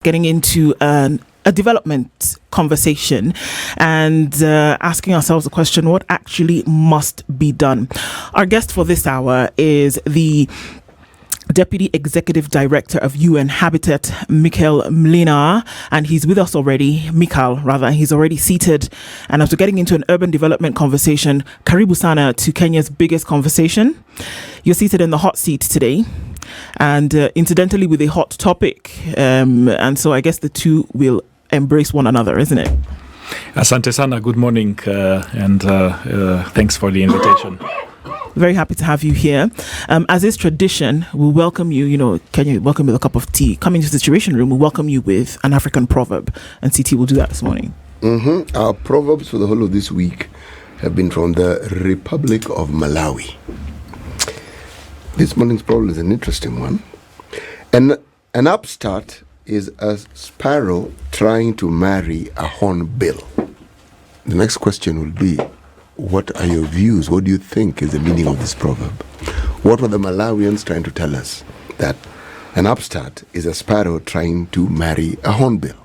getting into a development conversation and asking ourselves the question, what actually must be done? Our guest for this hour is the Deputy Executive Director of UNHabitat, Michal Mlynar, and he's with us already. He's already seated. And as we're getting into an urban development conversation, Karibu Sana to Kenya's biggest conversation. You're seated in the hot seat today, and incidentally with a hot topic. And so I guess the two will embrace one another, isn't it? Asante sana, good morning, and thanks for the invitation. Very happy to have you here. As is tradition, we'll welcome you, Kenya, welcome with a cup of tea. Come into the Situation Room, we'll welcome you with an African proverb. And CT will do that this morning. Our proverbs for the whole of this week have been from the Republic of Malawi. This morning's proverb is an interesting one. An upstart is a sparrow trying to marry a hornbill. The next question will be, what are your views? What do you think is the meaning of this proverb? What were the Malawians trying to tell us? That an upstart is a sparrow trying to marry a hornbill.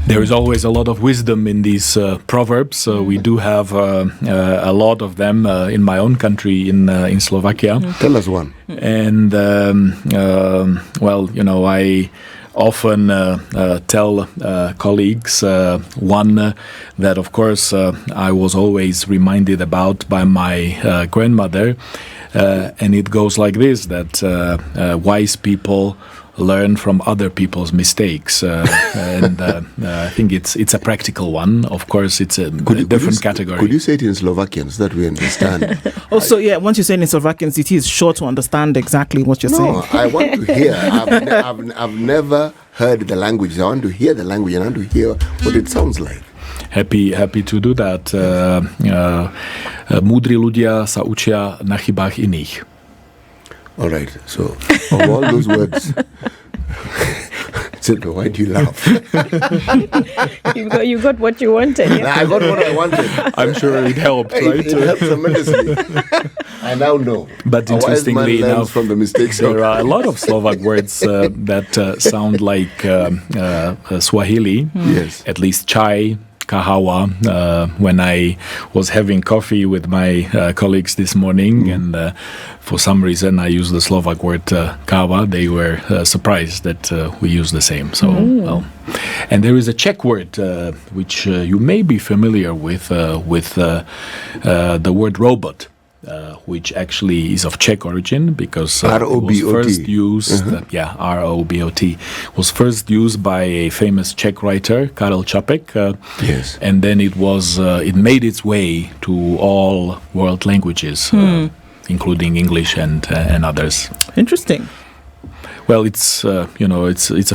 There is always a lot of wisdom in these proverbs. We do have a lot of them in my own country, in Slovakia. Tell us one. And, I often tell colleagues one that, of course, I was always reminded about by my grandmother. And it goes like this, that wise people learn from other people's mistakes, and I think it's a practical one. Of course, it's a different category. Could you say it in Slovakian so that we understand? Also, once you say it in Slovakian, it is sure to understand exactly what you're saying. No, I want to hear. I've never heard the language. I want to hear the language and I want to hear what it sounds like. Happy to do that. Múdri ľudia sa učia na chybách iných. All right, so of all those words, why do you laugh? You got what you wanted. Yeah? I got what I wanted. I'm sure it helped, right? It helped tremendously. I now know. But interestingly enough, from the mistakes there are a lot of Slovak words that sound like Swahili. Yes. At least chai, kahawa. When I was having coffee with my colleagues this morning, and for some reason I used the Slovak word kawa, they were surprised that we use the same. So, and there is a Czech word which you may be familiar with the word robot. Which actually is of Czech origin because it was first used, R-O-B-O-T, was first used by a famous Czech writer, Karel Čapek. Yes. And then it made its way to all world languages, including English and others. Interesting. Well, it's a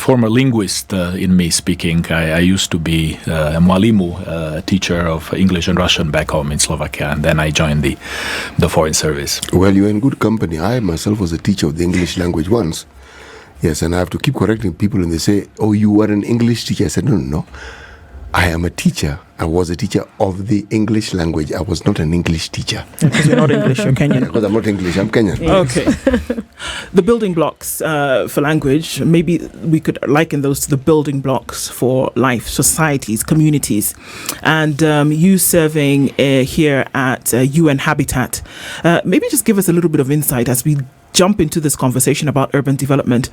former linguist in me speaking. I used to be a mwalimu, a teacher of English and Russian back home in Slovakia, and then I joined the foreign service. Well, you're in good company. I myself was a teacher of the English language once. Yes, and I have to keep correcting people, and they say, "Oh, you were an English teacher." I said, No. I am a teacher. I was a teacher of the English language. I was not an English teacher. Because you're not English, you're Kenyan. Because I'm not English, I'm Kenyan. Yes. Okay. The building blocks for language, maybe we could liken those to the building blocks for life, societies, communities. And you serving here at UNHabitat, maybe just give us a little bit of insight as we jump into this conversation about urban development.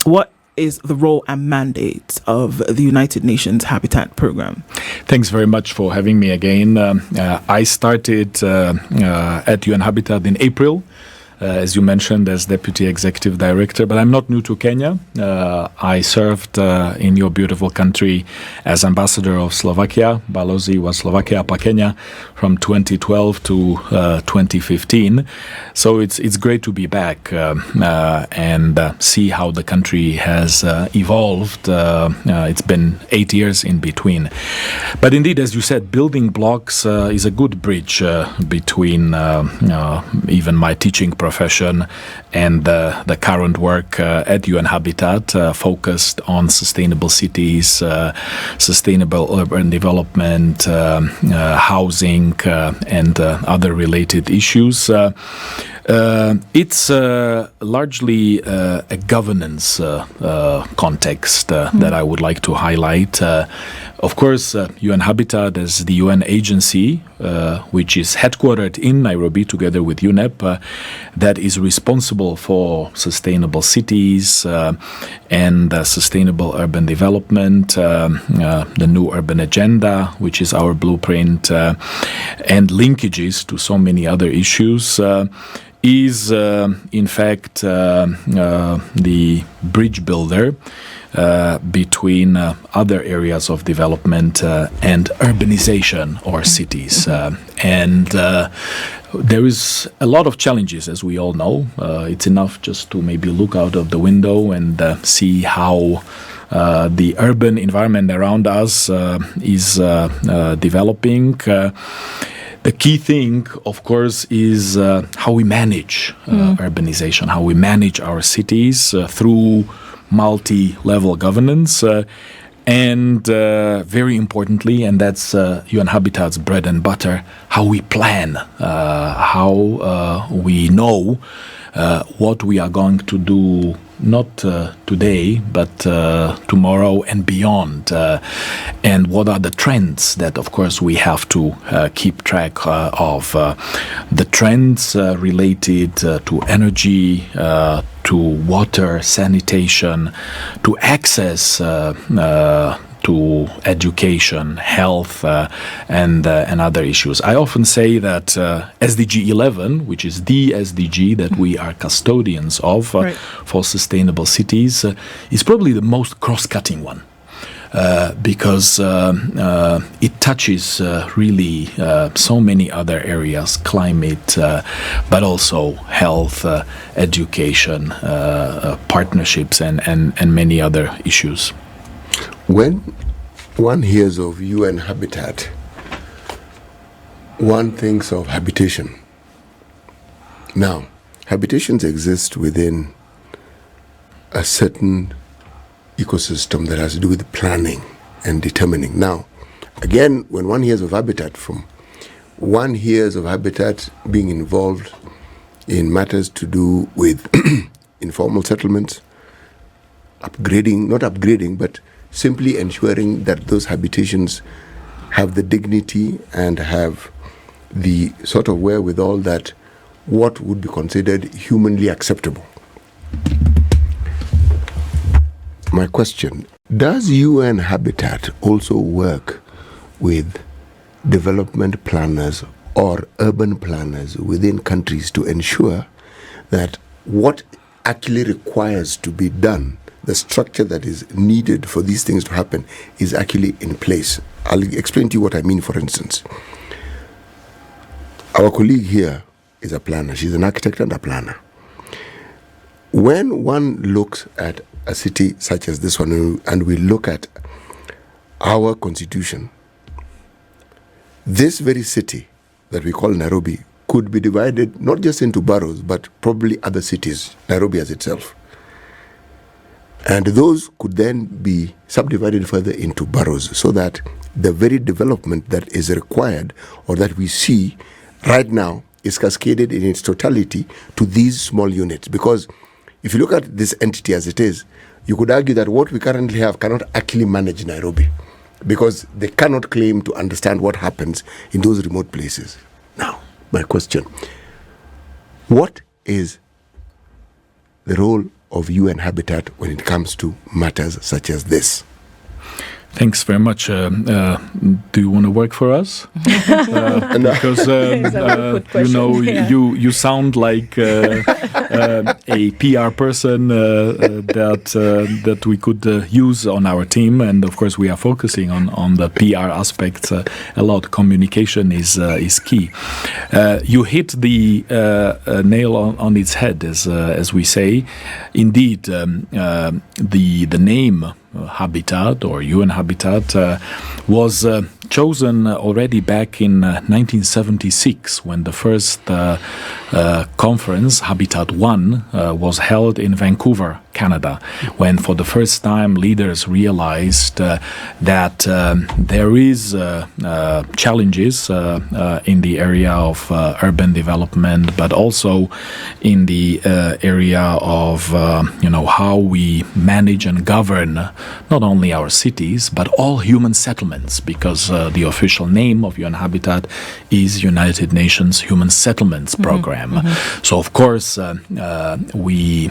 What is the role and mandate of the United Nations Habitat Program? Thanks very much for having me again. I started at UNHabitat in April, as you mentioned, as Deputy Executive Director, but I'm not new to Kenya. I served in your beautiful country as Ambassador of Slovakia. Balozi was Slovakia pa Kenya from 2012 to 2015. So it's great to be back and see how the country has evolved. It's been 8 years in between. But indeed, as you said, building blocks is a good bridge between even my teaching profession and the current work at UNHabitat, focused on sustainable cities, sustainable urban development, housing, and other related issues. It's largely a governance context that I would like to highlight. Of course, UNHabitat as the UN agency, which is headquartered in Nairobi together with UNEP, that is responsible for sustainable cities and sustainable urban development, the new urban agenda, which is our blueprint, and linkages to so many other issues, is in fact the bridge builder between other areas of development and urbanization or cities. And there is a lot of challenges, as we all know. It's enough just to maybe look out of the window and see how the urban environment around us is developing. The key thing, of course, is how we manage urbanization, how we manage our cities through multi-level governance, and very importantly, and that's UNHabitat's bread and butter, how we plan, how we know what we are going to do, not today, but tomorrow and beyond, and what are the trends that, of course, we have to keep track of. The trends related to energy, to water, sanitation, to access to education, health, and other issues. I often say that SDG 11, which is the SDG that we are custodians of for sustainable cities, is probably the most cross-cutting one. Because it touches really so many other areas, climate, but also health, education, partnerships, and many other issues. When one hears of UNHabitat, one thinks of habitation. Now, habitations exist within a certain ecosystem that has to do with planning and determining. Now, again, when one hears of habitat, one hears of habitat being involved in matters to do with informal settlements, not upgrading, but simply ensuring that those habitations have the dignity and have the sort of wherewithal that what would be considered humanly acceptable. My question, does UNHabitat also work with development planners or urban planners within countries to ensure that what actually requires to be done, the structure that is needed for these things to happen, is actually in place? I'll explain to you what I mean. For instance, our colleague here is a planner. She's an architect and a planner. When one looks at a city such as this one, and we look at our constitution, this very city that we call Nairobi could be divided not just into boroughs, but probably other cities, Nairobi as itself. And those could then be subdivided further into boroughs, so that the very development that is required or that we see right now is cascaded in its totality to these small units. Because if you look at this entity as it is, you could argue that what we currently have cannot actually manage Nairobi, because they cannot claim to understand what happens in those remote places. Now, my question, what is the role of UNHabitat when it comes to matters such as this? Thanks very much. Do you want to work for us? Because you sound like a PR person that we could use on our team, and of course we are focusing on the PR aspects a lot. Communication is key. You hit the nail on its head, as we say. Indeed, the name Habitat or UNHabitat was chosen already back in 1976, when the first conference, Habitat 1, was held in Vancouver, Canada, when for the first time leaders realized that there is challenges in the area of urban development, but also in the area of how we manage and govern not only our cities but all human settlements, because the official name of UNHabitat is United Nations Human Settlements Program. So of course we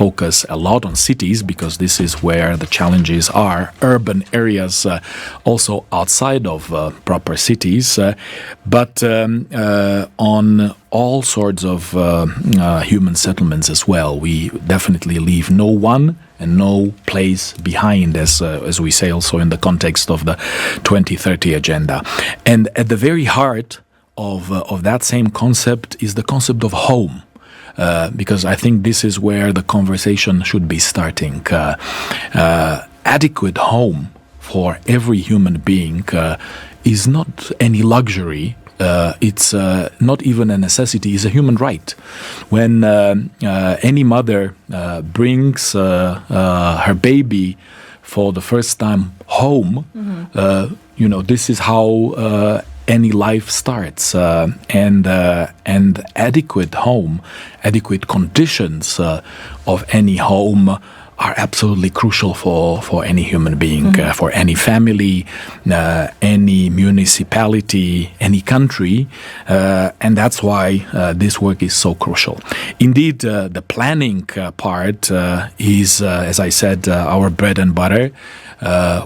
focus a lot on cities because this is where the challenges are. Urban areas also outside of proper cities, but on all sorts of human settlements as well. We definitely leave no one and no place behind, as we say also in the context of the 2030 agenda. And at the very heart of that same concept is the concept of home. Because I think this is where the conversation should be starting. Adequate home for every human being is not any luxury. It's not even a necessity, it's a human right. When any mother brings her baby for the first time home, this is how any life starts, and adequate home, adequate conditions of any home are absolutely crucial for any human being, for any family, any municipality, any country, and that's why this work is so crucial. Indeed, the planning part is, as I said, our bread and butter.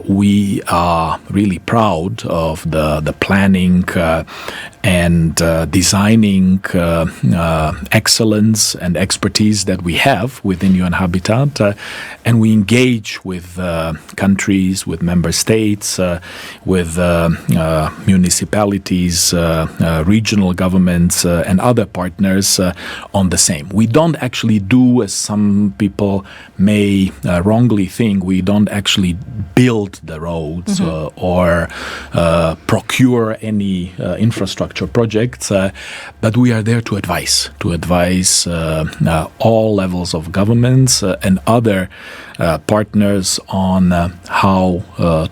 We are really proud of the planning and designing excellence and expertise that we have within UNHabitat, and we engage with countries, with member states, with municipalities, regional governments, and other partners on the same. We don't actually do, as some people may wrongly think, we don't actually build the roads or procure any infrastructure projects, but we are there to advise all levels of governments and other partners on how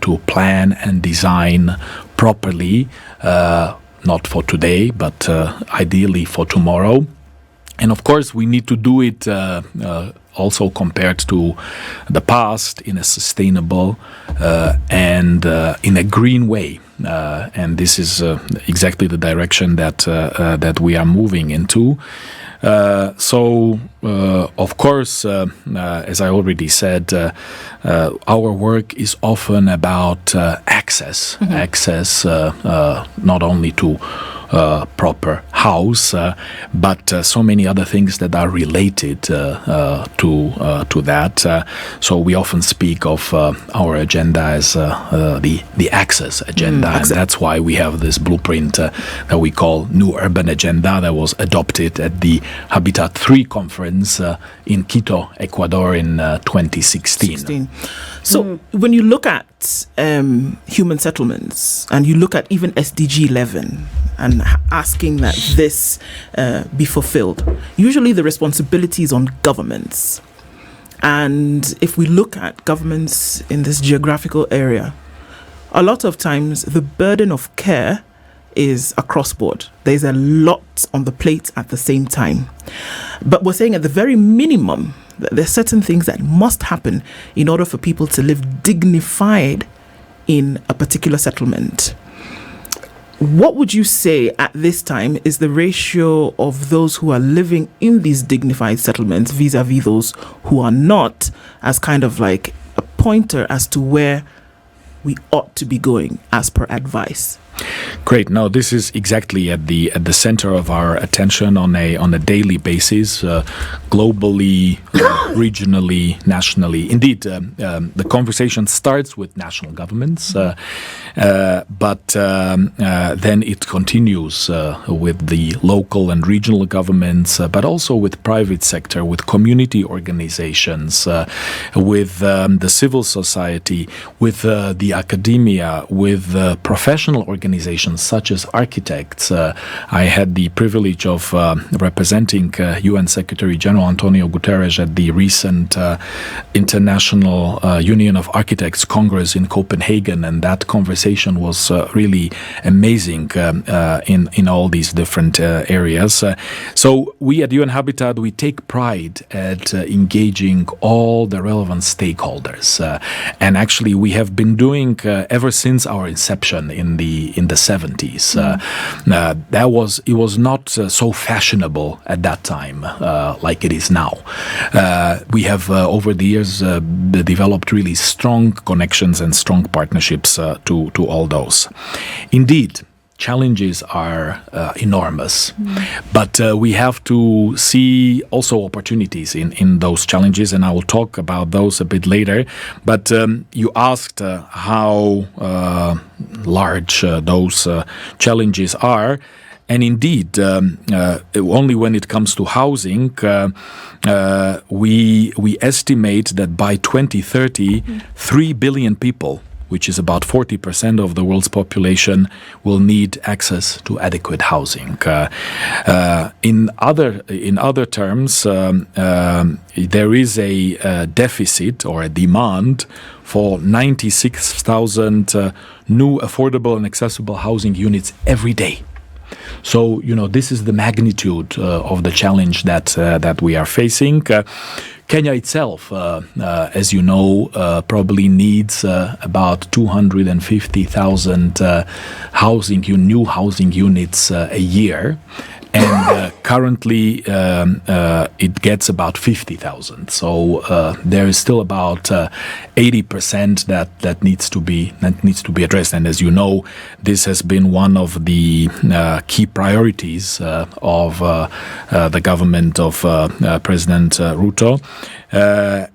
to plan and design properly, not for today, but ideally for tomorrow. And of course, we need to do it also compared to the past in a sustainable and in a green way. And this is exactly the direction that we are moving into. So, of course, as I already said, our work is often about access, not only to proper house, but so many other things that are related to that. So we often speak of our agenda as the access agenda, and that's why we have this blueprint that we call New Urban Agenda that was adopted at the Habitat 3 conference in Quito, Ecuador in 2016. So when you look at human settlements and you look at even SDG 11 and asking that this be fulfilled, usually the responsibility is on governments. And if we look at governments in this geographical area, a lot of times the burden of care is across board. There's a lot on the plate at the same time. But we're saying at the very minimum, there's certain things that must happen in order for people to live dignified in a particular settlement. What would you say at this time is the ratio of those who are living in these dignified settlements vis-a-vis those who are not, as kind of like a pointer as to where we ought to be going as per advice? Great. Now, this is exactly at the center of our attention on a daily basis, globally, regionally, nationally. Indeed, the conversation starts with national governments, but then it continues with the local and regional governments, but also with private sector, with community organizations, with the civil society, with the academia, with professional organizations, organizations such as architects. I had the privilege of representing UN Secretary General Antonio Guterres at the recent International Union of Architects Congress in Copenhagen, and that conversation was really amazing in all these different areas. So we at UNHabitat, we take pride at engaging all the relevant stakeholders, and actually we have been doing ever since our inception in the 70s. It was not so fashionable at that time like it is now. We have over the years developed really strong connections and strong partnerships to all those. Indeed, challenges are enormous, but we have to see also opportunities in those challenges, and I will talk about those a bit later. But you asked how large those challenges are, and indeed, only when it comes to housing, we estimate that by 2030, 3 billion people, which is about 40% of the world's population, will need access to adequate housing. In other terms, there is a deficit or a demand for 96,000 new affordable and accessible housing units every day. So, this is the magnitude of the challenge that we are facing. Kenya itself, as you know, probably needs about 250,000 new housing units a year. And currently, it gets about 50,000. So there is still about 80% that needs to be addressed. And as you know, this has been one of the key priorities of the government of President Ruto.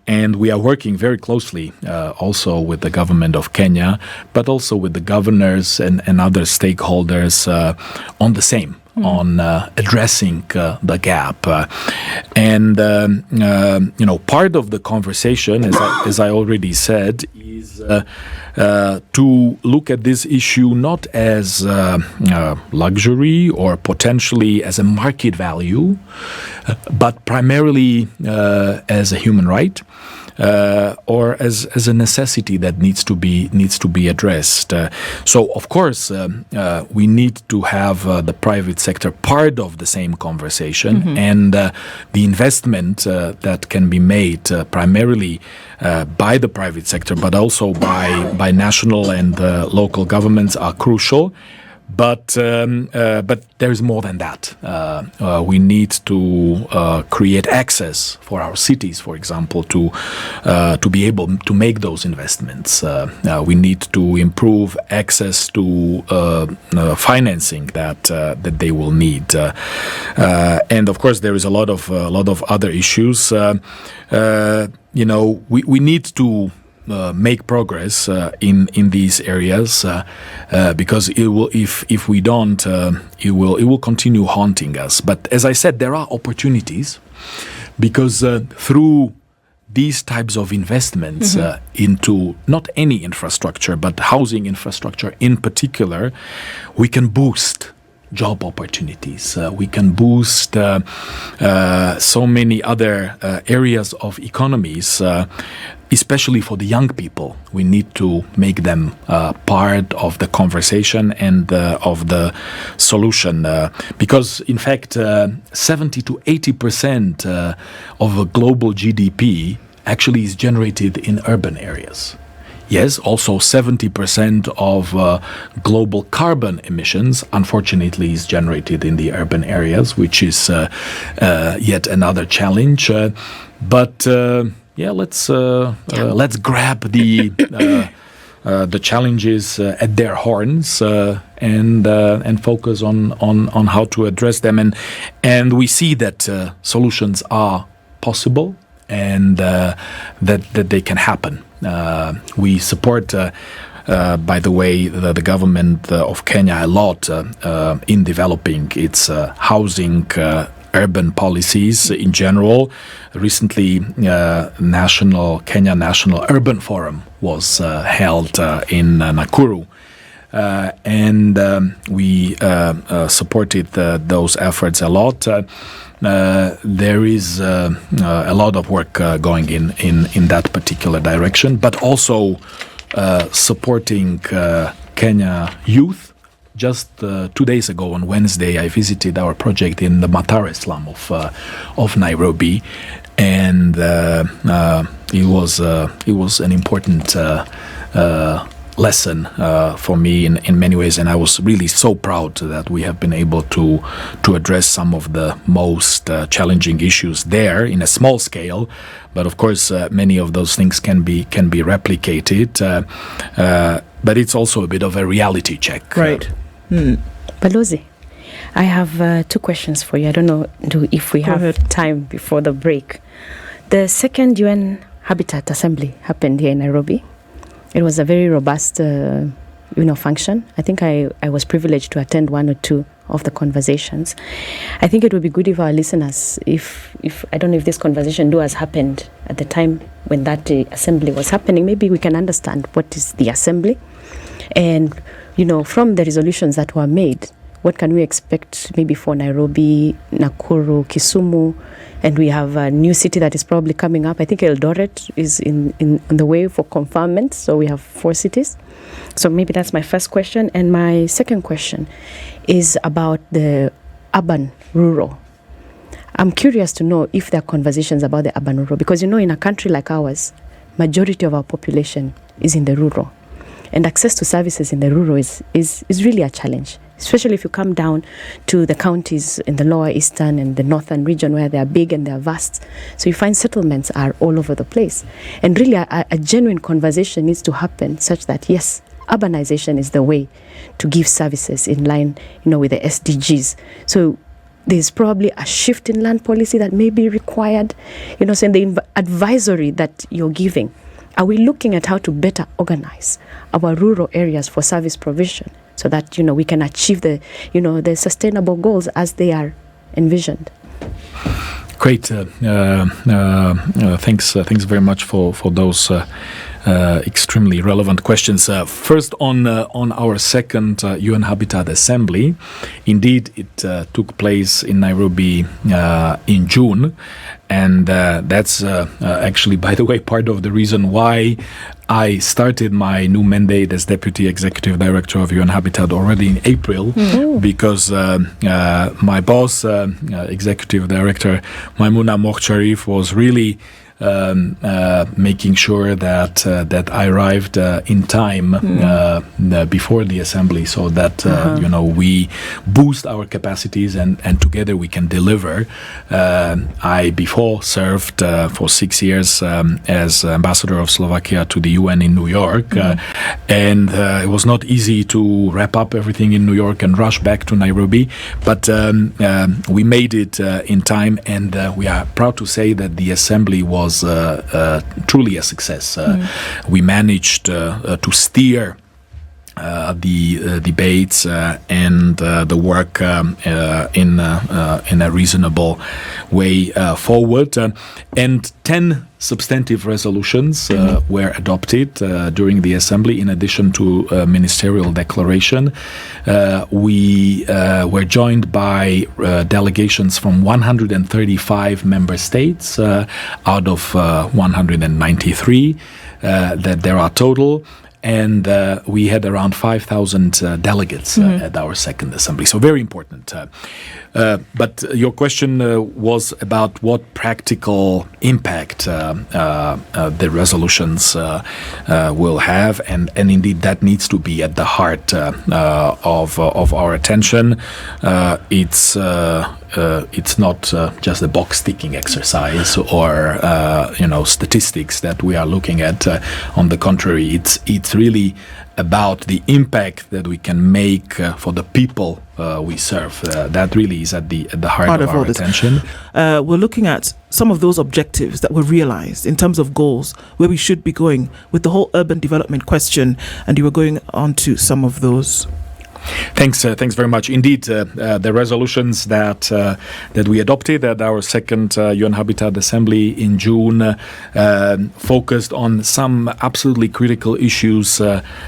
And we are working very closely also with the government of Kenya, but also with the governors and other stakeholders on the same. On addressing the gap. And part of the conversation, as I already said, is to look at this issue not as luxury or potentially as a market value, but primarily as a human right. Or as a necessity that needs to be addressed. So of course we need to have the private sector part of the same conversation, and the investment that can be made primarily by the private sector, but also by national and local governments are crucial. But there is more than that. We need to create access for our cities, for example, to be able to make those investments. We need to improve access to financing that they will need, and of course there is a lot of other issues. We need to make progress in these areas because it will, if we don't, it will continue haunting us. But as I said, there are opportunities because through these types of investments into not any infrastructure but housing infrastructure in particular, we can boost job opportunities. We can boost so many other areas of economies, especially for the young people. We need to make them part of the conversation and of the solution. Because, in fact, 70 to 80% of a global GDP actually is generated in urban areas. Yes, also 70% of global carbon emissions, unfortunately, is generated in the urban areas, which is yet another challenge. But let's grab the challenges at their horns and focus on how to address them. And we see that solutions are possible and that they can happen. We support, by the way, the government of Kenya a lot in developing its housing urban policies in general. Recently, Kenya National Urban Forum was held in Nakuru. and we supported those efforts a lot. There is a lot of work going in that particular direction, but also supporting Kenya youth. Just 2 days ago on Wednesday, I visited our project in the Mathare slum of Nairobi, and it was an important lesson for me in many ways, and I was really so proud that we have been able to address some of the most challenging issues there in a small scale. But of course, many of those things can be replicated. But it's also a bit of a reality check. Right. Balozi, I have 2 questions for you. I don't know if we have time before the break. The second UNHabitat assembly happened here in Nairobi. It was a very robust, function. I think I was privileged to attend 1 or 2 of the conversations. I think it would be good if our listeners, if I don't know if this conversation has happened at the time when that assembly was happening, maybe we can understand what is the assembly, and from the resolutions that were made, what can we expect maybe for Nairobi, Nakuru, Kisumu, and we have a new city that is probably coming up. I think Eldoret is in the way for confinement, so we have 4 cities. So maybe that's my first question. And my second question is about the urban-rural. I'm curious to know if there are conversations about the urban-rural, because in a country like ours, majority of our population is in the rural. And access to services in the rural is really a challenge, especially if you come down to the counties in the lower eastern and the northern region where they are big and they are vast. So you find settlements are all over the place. And really a genuine conversation needs to happen such that, yes, urbanization is the way to give services in line, with the SDGs. So there's probably a shift in land policy that may be required, so in the advisory that you're giving, are we looking at how to better organize our rural areas for service provision so that, we can achieve the sustainable goals as they are envisioned? Great. Thanks very much for those extremely relevant questions. First, on our second UNHabitat assembly, indeed, it took place in Nairobi in June. And that's actually, by the way, part of the reason why I started my new mandate as Deputy Executive Director of UNHabitat already in April, because my boss, Executive Director Maimuna Mokhtarif, was really making sure that I arrived in time before the assembly, so that we boost our capacities and together we can deliver. I before served for 6 years as ambassador of Slovakia to the UN in New York, and it was not easy to wrap up everything in New York and rush back to Nairobi, but we made it in time, and we are proud to say that the assembly was truly a success. We managed to steer the debates and the work in a reasonable way forward. And 10 substantive resolutions were adopted during the assembly, in addition to a ministerial declaration. We were joined by delegations from 135 member states out of 193 that there are total. And we had around 5,000 delegates at our second assembly. So very important. But your question was about what practical impact the resolutions will have. And indeed, that needs to be at the heart of our attention. It's not just a box-ticking exercise or statistics that we are looking at. On the contrary, it's really about the impact that we can make for the people we serve. That really is at the heart of our attention. We're looking at some of those objectives that were realized in terms of goals, where we should be going with the whole urban development question, and you were going on to some of those. Thanks very much. Indeed, the resolutions that we adopted at our second UNHabitat Assembly in June focused on some absolutely critical issues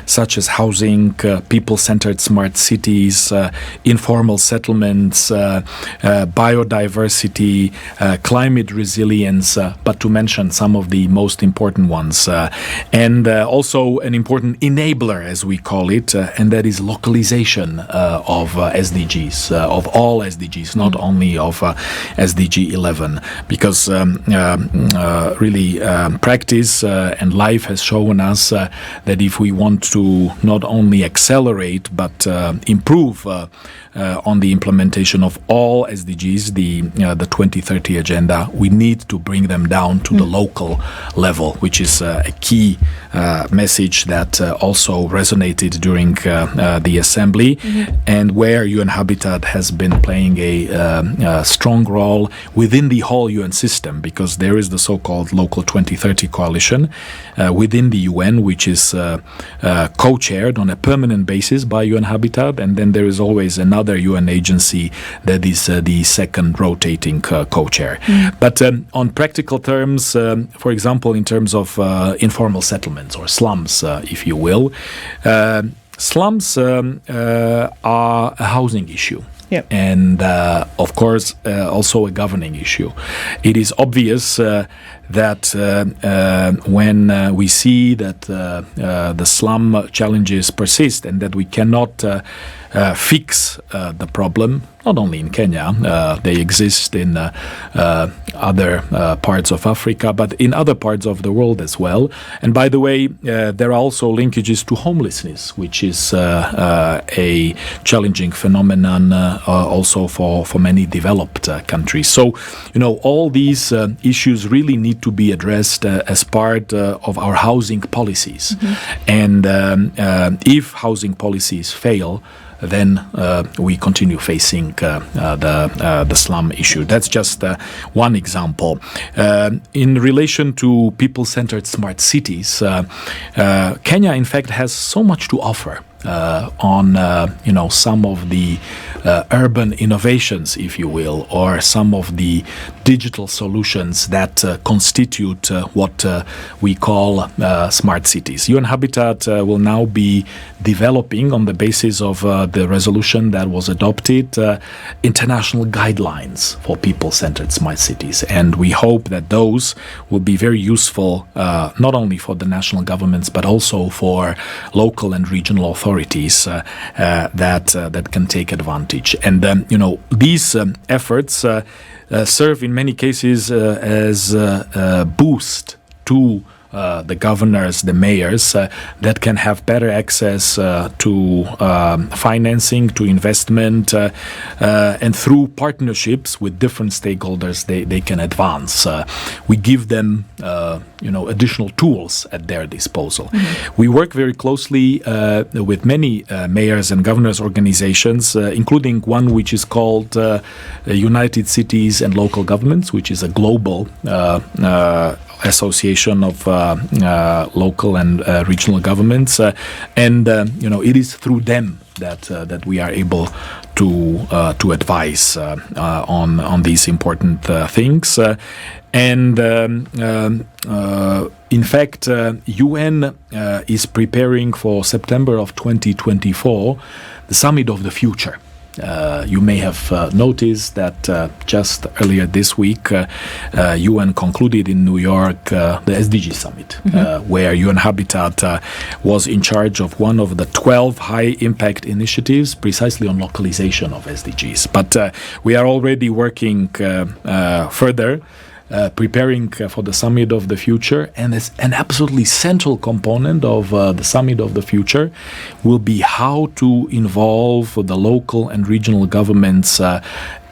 such as housing, people-centered smart cities, informal settlements, biodiversity, climate resilience, but to mention some of the most important ones. And also an important enabler, as we call it, and that is localization of SDGs, of all SDGs, not only of SDG 11, because really practice and life has shown us that if we want to not only accelerate but improve on the implementation of all SDGs, the 2030 agenda, we need to bring them down to the local level, which is a key message that also resonated during the Assembly, and where UNHabitat has been playing a strong role within the whole UN system, because there is the so-called Local 2030 Coalition within the UN, which is co-chaired on a permanent basis by UNHabitat, and then there is always another UN agency that is the second rotating co-chair. But on practical terms, for example, in terms of informal settlements or slums, if you will, slums are a housing issue. Yep. And of course, also a governing issue. It is obvious that when we see that the slum challenges persist and that we cannot fix the problem, not only in Kenya, they exist in other parts of Africa, but in other parts of the world as well. And by the way, there are also linkages to homelessness, which is a challenging phenomenon also for many developed countries. So, all these issues really need to be addressed as part of our housing policies. And if housing policies fail, then we continue facing the slum issue. That's just one example. In relation to people-centered smart cities, Kenya, in fact, has so much to offer on some of the urban innovations, if you will, or some of the digital solutions that constitute what we call smart cities. UNHabitat will now be developing, on the basis of the resolution that was adopted, international guidelines for people-centered smart cities. And we hope that those will be very useful, not only for the national governments, but also for local and regional authorities that can take advantage. And these efforts serve in many cases as a boost to the governors, the mayors, that can have better access to financing, to investment, and through partnerships with different stakeholders, they can advance. We give them additional tools at their disposal. We work very closely with many mayors and governors organizations, including one which is called United Cities and Local Governments, which is a global association of local and regional governments, and it is through them that we are able to advise on these important things. And in fact, UN is preparing for September of 2024 the Summit of the Future. You may have noticed that just earlier this week, UN concluded in New York the SDG Summit, where UNHabitat was in charge of one of the 12 high-impact initiatives precisely on localization of SDGs. But we are already working further, preparing for the Summit of the Future, and as an absolutely central component of the Summit of the Future will be how to involve the local and regional governments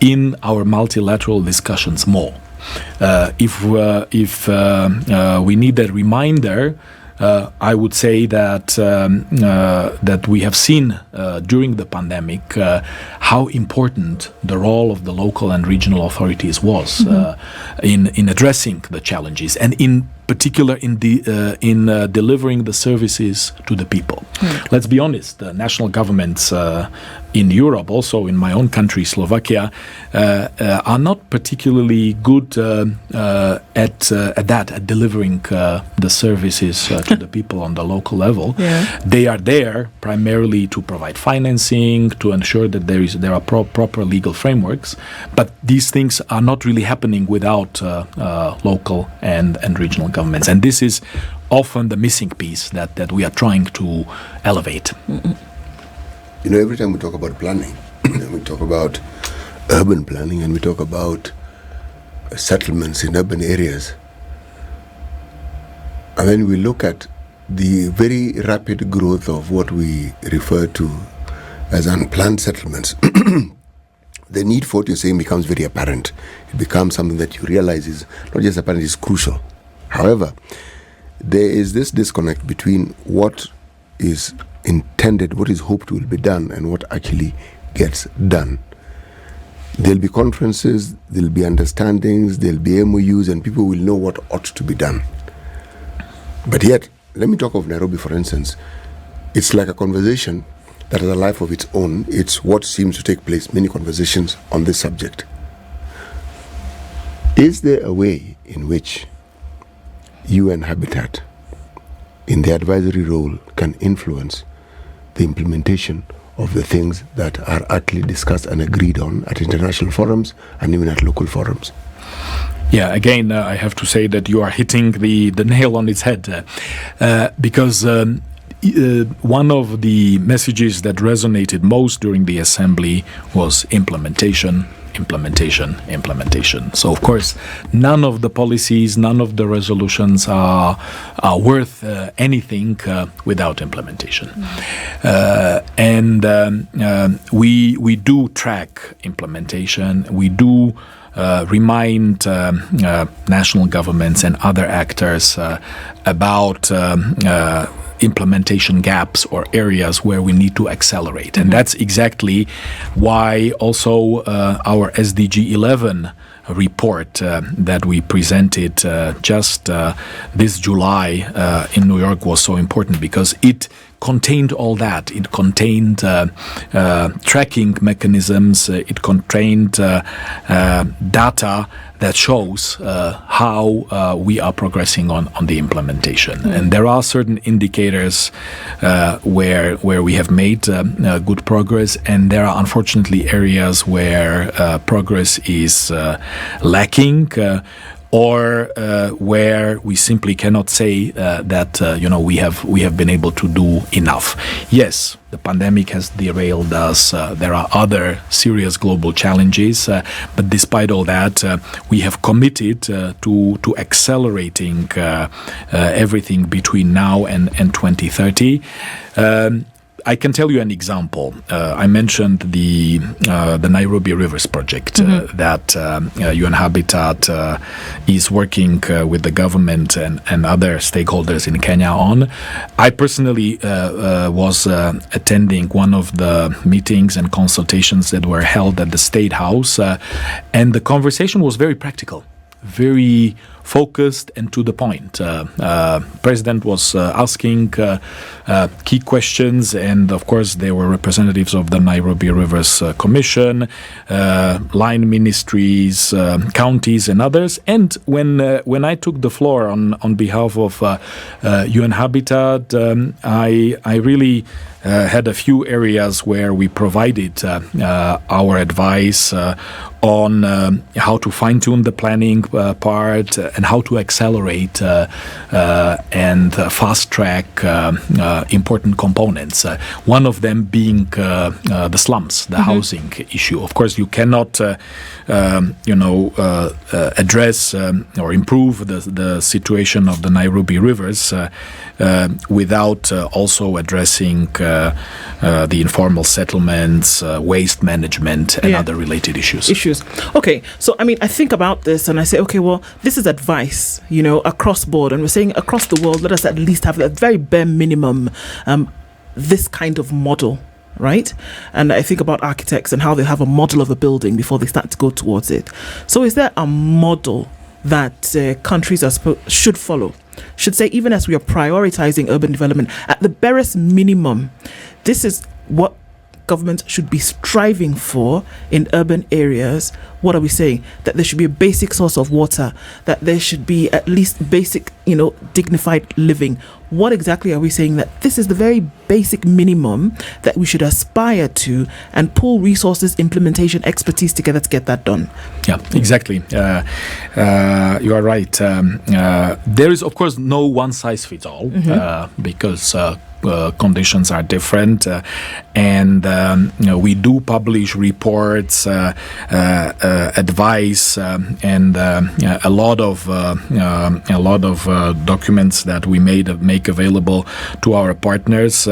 in our multilateral discussions more. If we need a reminder, I would say that we have seen during the pandemic how important the role of the local and regional authorities was in addressing the challenges, and in particular in delivering the services to the people. Let's be honest, the national governments in Europe, also in my own country, Slovakia, are not particularly good at delivering the services to the people on the local level. They are there primarily to provide financing, to ensure that there are proper legal frameworks, but these things are not really happening without local and regional governments, and this is often the missing piece that we are trying to elevate. You know, every time we talk about planning, we talk about urban planning and we talk about settlements in urban areas, and then we look at the very rapid growth of what we refer to as unplanned settlements, the need for what you're saying becomes very apparent. It becomes something that you realize is not just apparent, it's crucial. However, there is this disconnect between what is intended, what is hoped will be done, and what actually gets done. There'll be conferences, there'll be understandings, there'll be MOUs, and people will know what ought to be done. But yet, let me talk of Nairobi, for instance. It's like a conversation that has a life of its own. It's what seems to take place, many conversations on this subject. Is there a way in which UNHabitat, in the advisory role, can influence the implementation of the things that are actually discussed and agreed on at international forums and even at local forums? Yeah, again, I have to say that you are hitting the nail on its head, because one of the messages that resonated most during the assembly was implementation. So, of course, none of the policies, none of the resolutions are worth anything without implementation. And we do track implementation. We do remind national governments and other actors about implementation gaps or areas where we need to accelerate. And that's exactly why also our SDG 11 report that we presented just this July in New York was so important, because it contained all that. It contained tracking mechanisms. It contained data that shows how we are progressing on the implementation. And there are certain indicators where we have made good progress, and there are unfortunately areas where progress is lacking, or where we simply cannot say that we have been able to do enough. Yes, the pandemic has derailed us. There are other serious global challenges, but despite all that, we have committed to accelerating everything between now and 2030. I can tell you an example. I mentioned the Nairobi Rivers project that UNHabitat is working with the government and other stakeholders in Kenya on. I personally was attending one of the meetings and consultations that were held at the State House, and the conversation was very practical, very focused and to the point. President was asking key questions, and of course there were representatives of the Nairobi Rivers Commission, line ministries, counties and others. And when I took the floor on behalf of UNHabitat, I really had a few areas where we provided our advice on how to fine-tune the planning part and how to accelerate and fast-track important components. One of them being the slums, the housing issue. Of course, you cannot, address or improve the situation of the Nairobi rivers without also addressing the informal settlements, waste management, and other related issues. Okay, so I mean, I think about this and I say, okay, well, this is advice, across board, and we're saying across the world, let us at least have a very bare minimum, this kind of model, right? And I think about architects and how they have a model of a building before they start to go towards it. So is there a model that countries should follow. Should say, even as we are prioritizing urban development, at the barest minimum, this is what government should be striving for in urban areas. What are we saying? That there should be a basic source of water, that there should be at least basic, dignified living. What exactly are we saying? That this is the very basic minimum that we should aspire to and pull resources, implementation, expertise together to get that done. Yeah, exactly. You are right. There is, of course, no one size fits all, because conditions are different, and we do publish reports, advice, and a lot of documents that we make available to our partners.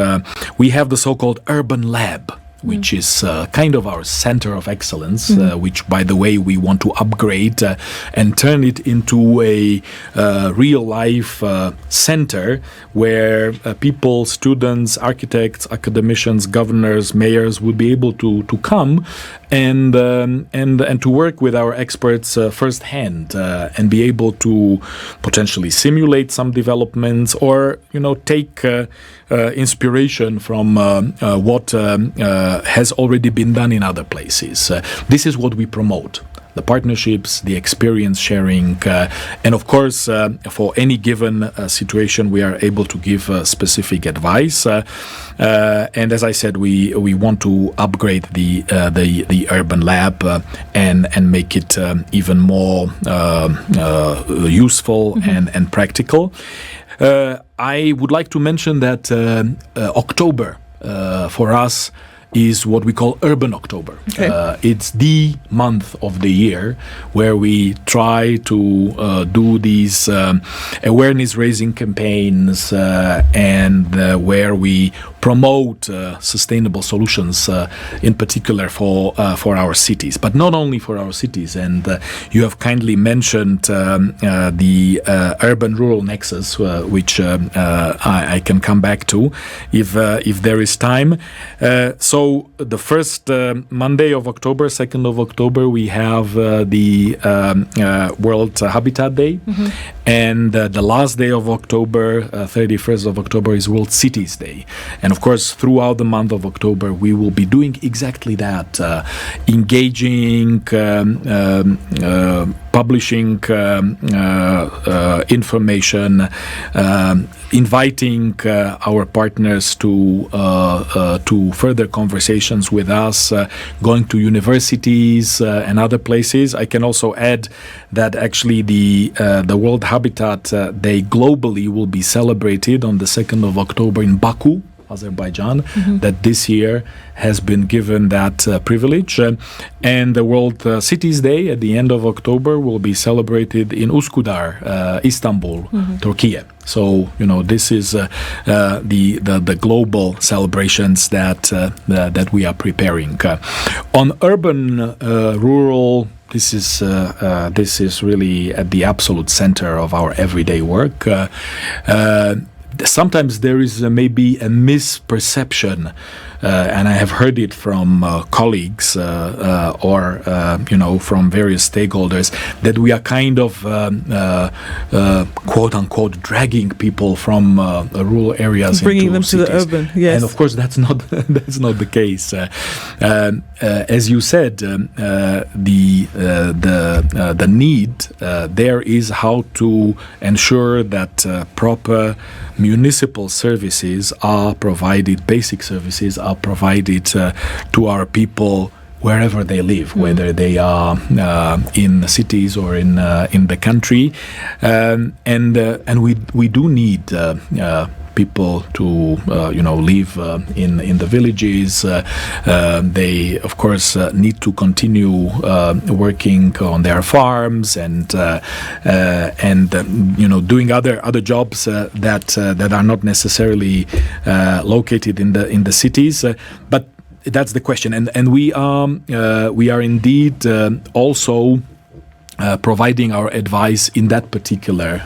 We have the so-called Urban Lab, which is kind of our center of excellence, which, by the way, we want to upgrade and turn it into a real-life center where people, students, architects, academicians, governors, mayors would be able to come and to work with our experts firsthand, and be able to potentially simulate some developments, or take inspiration from what has already been done in other places. This is what we promote: the partnerships, the experience sharing, and of course, for any given situation, we are able to give specific advice. And as I said, we want to upgrade the Urban Lab and make it even more useful and practical. I would like to mention that October for us is what we call Urban October. Okay. It's the month of the year where we try to do these awareness-raising campaigns, and where we promote sustainable solutions, in particular for our cities, but not only for our cities. And you have kindly mentioned the urban-rural nexus, which I can come back to if there is time. So the first Monday of October, 2nd of October, we have the World Habitat Day. And the last day of October, 31st of October, is World Cities Day. And of course, throughout the month of October, we will be doing exactly that, engaging, publishing information, inviting our partners to further conversations with us, going to universities and other places. I can also add that actually the World Habitat Day globally will be celebrated on the 2nd of October in Baku, Azerbaijan, that this year has been given that privilege. And the World Cities Day at the end of October will be celebrated in Üsküdar, Istanbul, Turkey. So, this is the global celebrations that we are preparing. On urban, rural, this is really at the absolute center of our everyday work. Sometimes there is maybe a misperception, and I have heard it from colleagues or from various stakeholders, that we are kind of quote unquote dragging people from rural areas, bringing them cities. to the urban. Yes, and of course that's not the case. As you said, the need there is how to ensure that proper municipal services are provided, basic services are provided to our people wherever they live, whether they are in cities or in the country, and we do need people to live in the villages. They of course need to continue working on their farms and doing other jobs that are not necessarily located in the cities, but that's the question. And we are indeed also providing our advice in that particular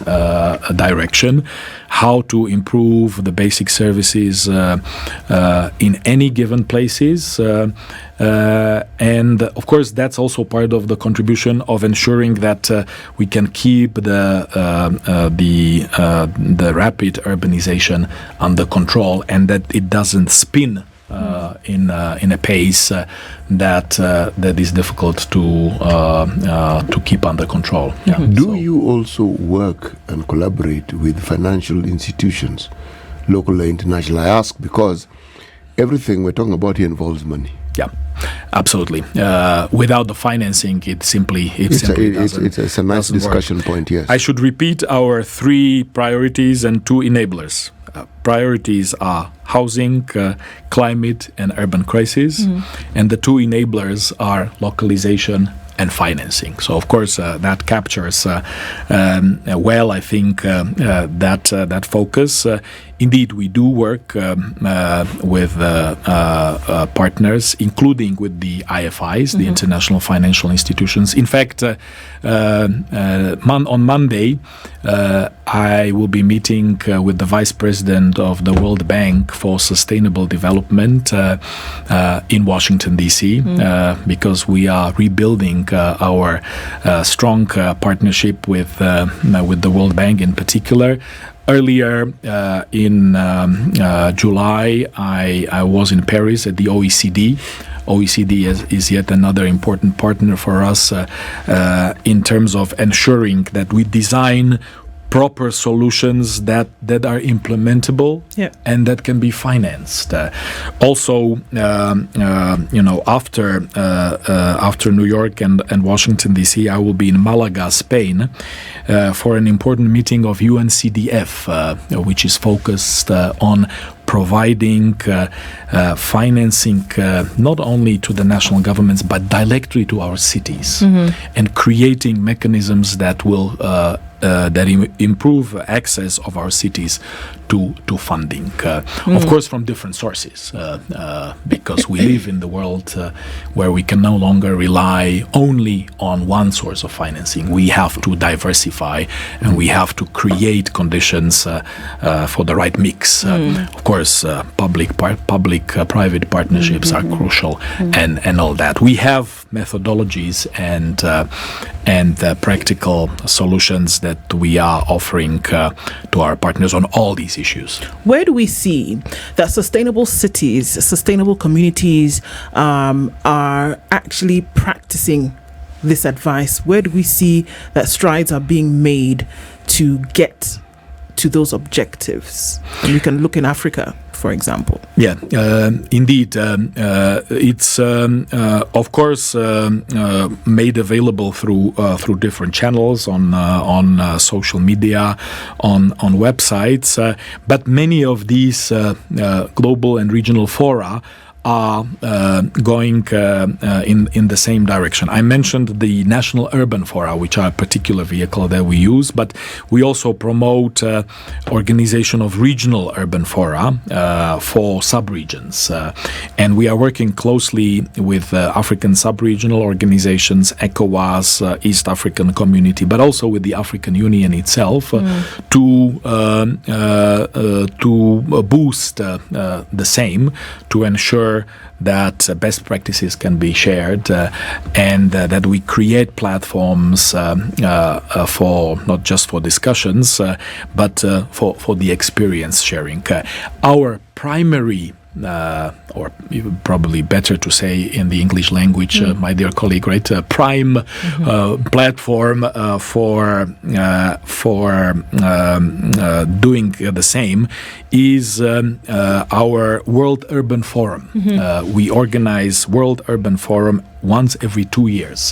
direction, how to improve the basic services in any given places. And of course, that's also part of the contribution of ensuring that we can keep the rapid urbanization under control, and that it doesn't spin in a pace that is difficult to keep under control. Yeah. Do you also work and collaborate with financial institutions, local or international? I ask because everything we're talking about here involves money. Yeah, absolutely. Without the financing, it's a nice discussion work. Point. Yes, I should repeat our 3 priorities and 2 enablers. Priorities are housing, climate, and urban crisis, and the 2 enablers are localization and financing. So, of course, that captures well, I think, that focus. Indeed, we do work with partners, including with the IFIs, the international financial institutions. In fact, on Monday, I will be meeting with the Vice President of the World Bank for Sustainable Development in Washington, D.C., because we are rebuilding our strong partnership with the World Bank in particular. Earlier in July, I was in Paris at the OECD. OECD is yet another important partner for us in terms of ensuring that we design proper solutions that are implementable and that can be financed. Also, after New York and Washington D.C., I will be in Malaga, Spain, for an important meeting of UNCDF, which is focused on providing financing not only to the national governments but directly to our cities, and creating mechanisms that will improve access of our cities to funding. Of course, from different sources, because we live in the world where we can no longer rely only on one source of financing. We have to diversify, and we have to create conditions for the right mix. Of course, public-private partnerships are crucial, and all that. We have methodologies and practical solutions that we are offering to our partners on all these issues. Where do we see that sustainable cities, sustainable communities are actually practicing this advice? Where do we see that strides are being made to get to those objectives? And we can look in Africa, for example. Yeah, indeed. It's of course made available through different channels on social media, on websites. But many of these global and regional fora are going in the same direction. I mentioned the National Urban Fora, which are a particular vehicle that we use, but we also promote organization of regional urban fora for sub-regions. And we are working closely with African sub-regional organizations, ECOWAS, East African Community, but also with the African Union itself to boost the same, to ensure that best practices can be shared and that we create platforms for not just for discussions but for the experience sharing. Our primary or probably better to say in the English language, my dear colleague, right? Prime platform for doing the same is our World Urban Forum. We organize World Urban Forum once every 2 years.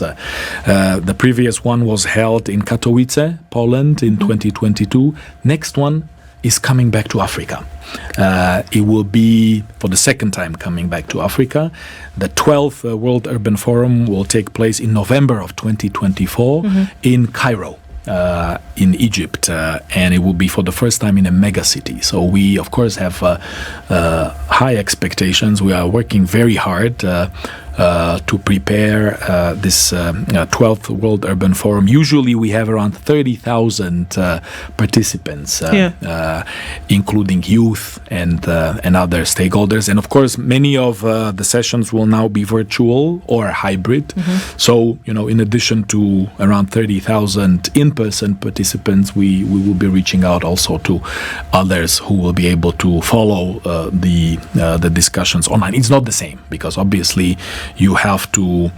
The previous one was held in Katowice, Poland in 2022. Next one is coming back to Africa. It will be for the second time coming back to Africa. The 12th World Urban Forum will take place in November of 2024 in Cairo, in Egypt, and it will be for the first time in a mega city. So we, of course, have high expectations. We are working very hard to prepare this 12th World Urban Forum. Usually we have around 30,000 participants, including youth and other stakeholders. And of course, many of the sessions will now be virtual or hybrid. So, in addition to around 30,000 in-person participants, we will be reaching out also to others who will be able to follow the discussions online. It's not the same because obviously you have to.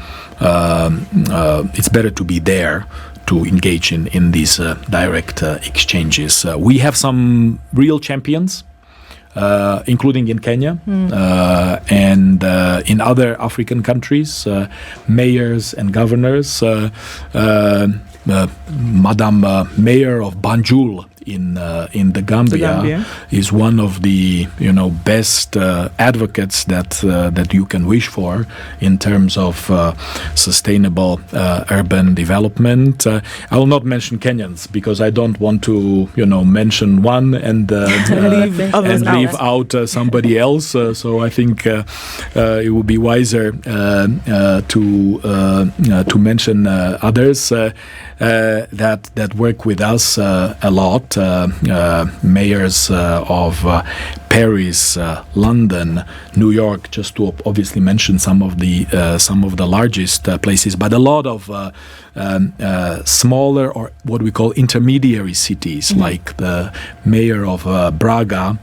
It's better to be there to engage in these direct exchanges. We have some real champions, including in Kenya and in other African countries, mayors and governors. Madam Mayor of Banjul in the Gambia is one of the best advocates that you can wish for in terms of sustainable urban development. I will not mention Kenyans because I don't want to mention one and leave out somebody else. So I think it would be wiser to mention others that work with us a lot. Mayors of Paris, London, New York, just to obviously mention some of the largest places, but a lot of smaller or what we call intermediary cities, like the mayor of Braga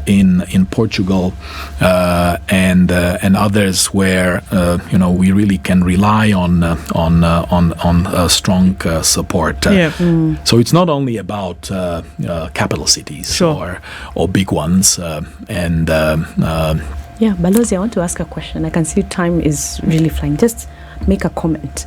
in Portugal, and others where we really can rely on strong support. So it's not only about capital cities or big ones. Balozi, I want to ask a question. I can see time is really flying. Just make a comment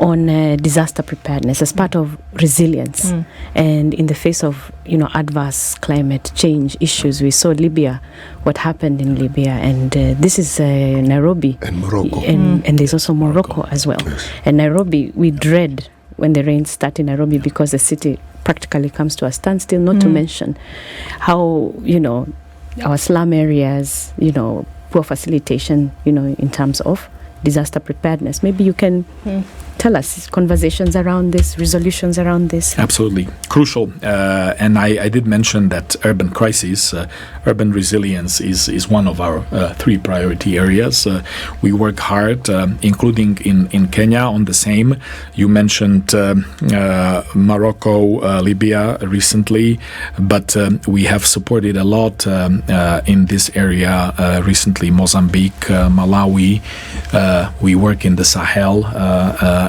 on disaster preparedness as part of resilience and in the face of adverse climate change issues. We saw Libya, what happened in Libya, and this is Nairobi and Morocco, and there's also Morocco as well. Yes. And Nairobi, we dread when the rains start in Nairobi because the city practically comes to a standstill, not to mention how our slum areas, poor facilitation, in terms of disaster preparedness. Maybe you can tell us conversations around this, resolutions around this. Absolutely. Crucial. And I did mention that urban crisis, urban resilience is one of our three priority areas. We work hard, including in Kenya on the same. You mentioned Morocco, Libya recently, but we have supported a lot in this area recently, Mozambique, Malawi. We work in the Sahel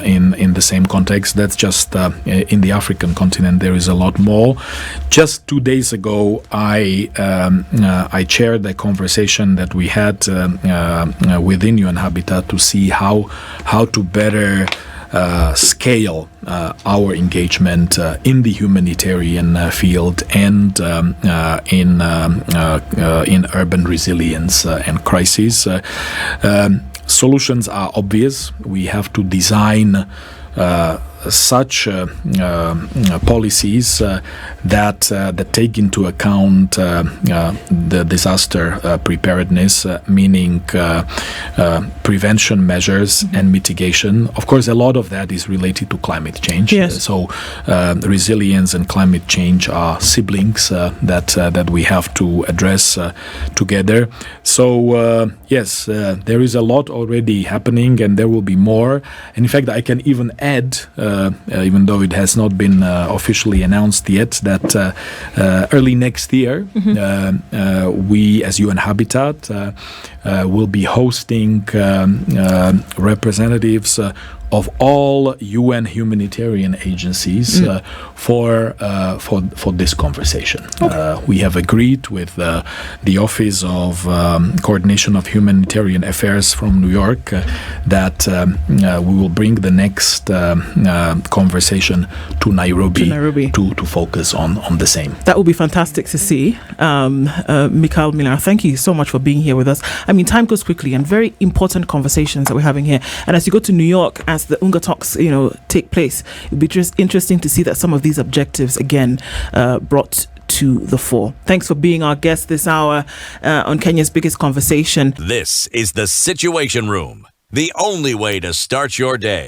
in the same context. That's just in the African continent. There is a lot more. Just 2 days ago, I chaired a conversation that we had within UNHabitat to see how to better scale our engagement in the humanitarian field and in urban resilience and crisis. Solutions are obvious. We have to design such policies that take into account the disaster preparedness, meaning prevention measures and mitigation. Of course, a lot of that is related to climate change. Yes. So resilience and climate change are siblings that we have to address together. So yes, there is a lot already happening, and there will be more. And in fact, I can even add, even though it has not been officially announced yet, that early next year, we as UNHabitat will be hosting representatives of all UN humanitarian agencies for this conversation. Okay. We have agreed with the Office of Coordination of Humanitarian Affairs from New York that we will bring the next conversation to Nairobi to focus on the same. That would be fantastic to see. Michal Mlynar, thank you so much for being here with us. I mean, time goes quickly, and very important conversations that we're having here. And as you go to New York, as the UNGA talks, take place, it'll be just interesting to see that some of these objectives again brought to the fore. Thanks for being our guest this hour on Kenya's Biggest Conversation. This is The Situation Room the only way to start your day.